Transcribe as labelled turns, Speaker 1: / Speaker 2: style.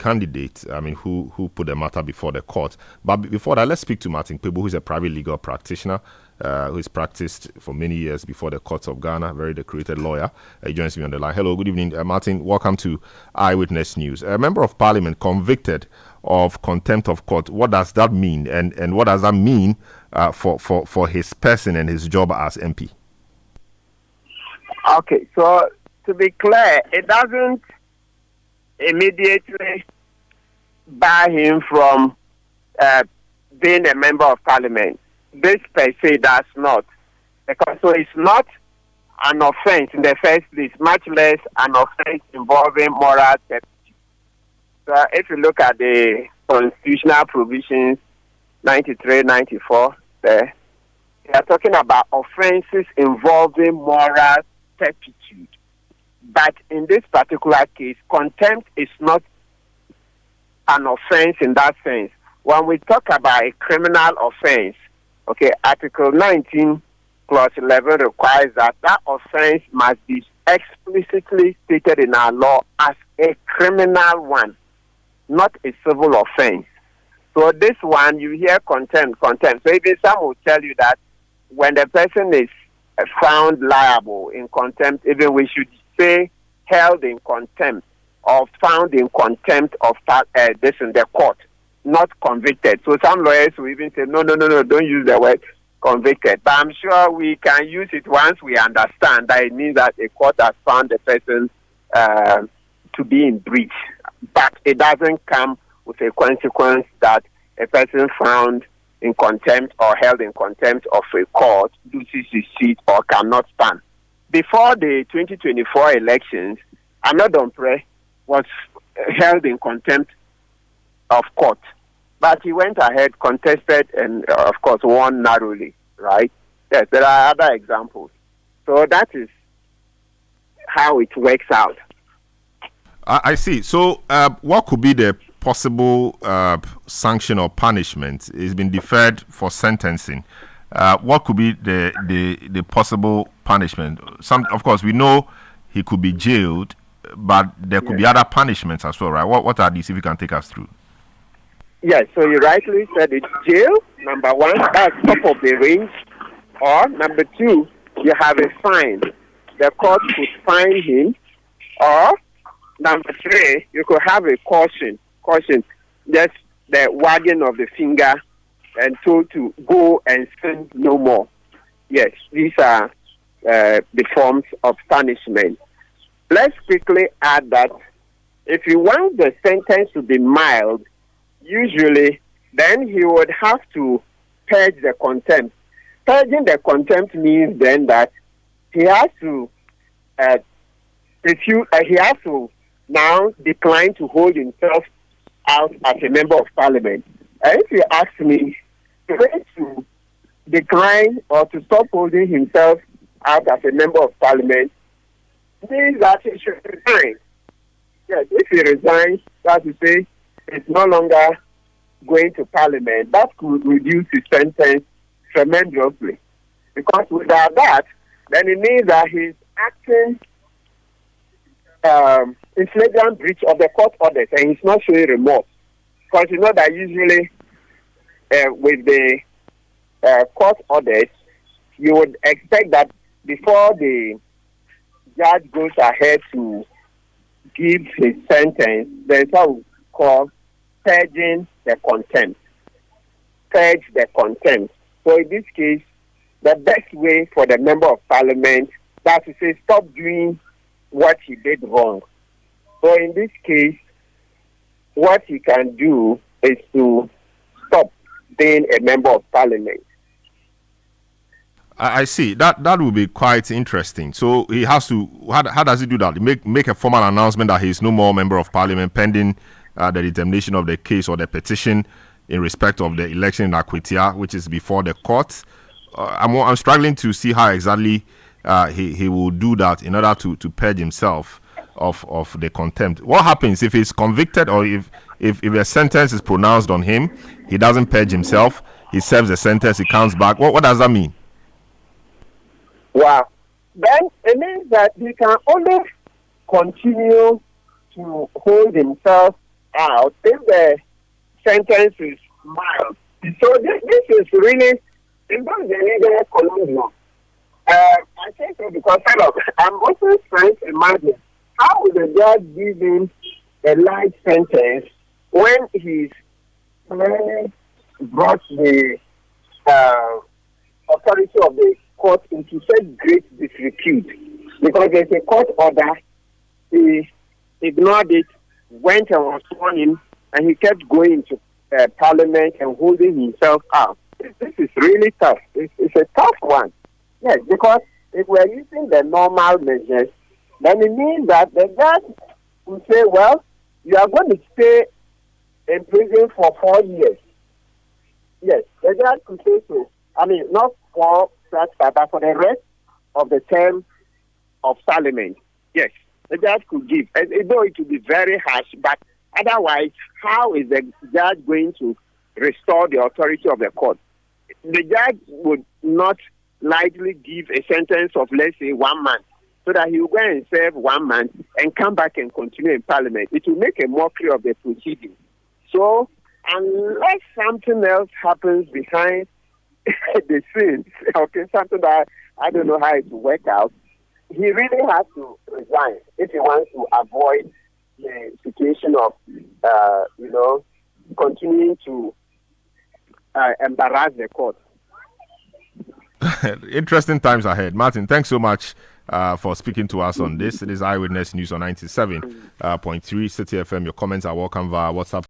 Speaker 1: candidate, I mean, who put the matter before the court. But before that, let's speak to Martin Kpebu, who is a private legal practitioner, who has practiced for many years before the courts of Ghana, very decorated lawyer. He joins me on the line. Hello, good evening, Martin. Welcome to Eyewitness News. A member of parliament convicted of contempt of court. What does that mean? And what does that mean for his person and his job as MP?
Speaker 2: Okay, so to be clear, it doesn't immediately bar him from being a member of parliament. This per se does not. Because so it's not an offense in the first place, much less an offense involving moral turpitude. So if you look at the constitutional provisions 93, 94, there, they are talking about offenses involving moral turpitude. But in this particular case, contempt is not an offense in that sense. When we talk about a criminal offense, okay, Article 19, Clause 11 requires that offense must be explicitly stated in our law as a criminal one, not a civil offense. So this one, you hear contempt. So even some will tell you that when the person is found liable in contempt, even we should say held in contempt or found in contempt of this in the court, not convicted. So some lawyers will even say, no, don't use the word convicted. But I'm sure we can use it once we understand that it means that a court has found the person to be in breach. But it doesn't come with a consequence that a person found in contempt or held in contempt of a court loses his seat or cannot stand. Before the 2024 elections, Ahmed Domprey was held in contempt of court. But he went ahead, contested, and of course won narrowly, right? Yes, there are other examples. So that is how it works out.
Speaker 1: I see. So what could be the possible sanction or punishment? It's been deferred for sentencing. What could be the possible punishment? Of course, we know he could be jailed, but there could be other punishments as well, right? What are these, if you can take us through?
Speaker 2: Yes, so you rightly said it's jail, number one, that's top of the range. Or number two, you have a fine. The court could fine him. Or number three, you could have a caution. Just the wagging of the finger and told to go and sin no more. Yes, these are the forms of punishment. Let's quickly add that if you want the sentence to be mild, usually then he would have to purge the contempt. Purging the contempt means then that he has to he has to now decline to hold himself out as a member of parliament. And if you ask me, the way to decline or to stop holding himself out as a member of parliament means that he should resign. Yes, if he resigns, that is to say, it's no longer going to parliament, that could reduce his sentence tremendously. Because without that, then it means that he's acting in flagrant breach of the court orders and he's not showing remorse. Because you know that usually with the court orders, you would expect that before the judge goes ahead to give his sentence, there's what we call purging the contempt. Purge the contempt. So in this case, the best way for the member of parliament is to say stop doing what he did wrong. So in this case, what he can do is to stop being a member of parliament.
Speaker 1: I see. That will be quite interesting. So he has to. How does he do that? Make a formal announcement that he is no more member of parliament pending the determination of the case or the petition in respect of the election in Akwetia, which is before the court. I'm struggling to see how exactly he will do that in order to purge himself of the contempt. What happens if he's convicted or if a sentence is pronounced on him, he doesn't purge himself, he serves the sentence, he comes back? What does that mean?
Speaker 2: Wow. Then it means that he can only continue to hold himself out if the sentence is mild. So this is really involves the legal conundrum. I say so because I'm also trying to imagine how would the judge give him a light sentence when he's clearly brought the authority of the court into such great disrepute, because there's a court order, he ignored it, went and was sworn in, and he kept going to Parliament and holding himself out. This is really tough. It's a tough one. Yes, because if we're using the normal measures, then it means that the judge will say, well, you are going to stay in prison for 4 years. Yes, the judge could say so. I mean, not for such, but for the rest of the term of Parliament. Yes, the judge could give. Though it will be very harsh, but otherwise, how is the judge going to restore the authority of the court? The judge would not likely give a sentence of, let's say, 1 month, so that he will go and serve 1 month and come back and continue in Parliament. It will make a mockery of the proceedings. So, unless something else happens behind the scenes, okay, something that I don't know how it will work out, he really has to resign if he wants to avoid the situation of, continuing to embarrass the court.
Speaker 1: Interesting times ahead. Martin, thanks so much for speaking to us on this. It is Eyewitness News on 97.3 City FM. Your comments are welcome via WhatsApp.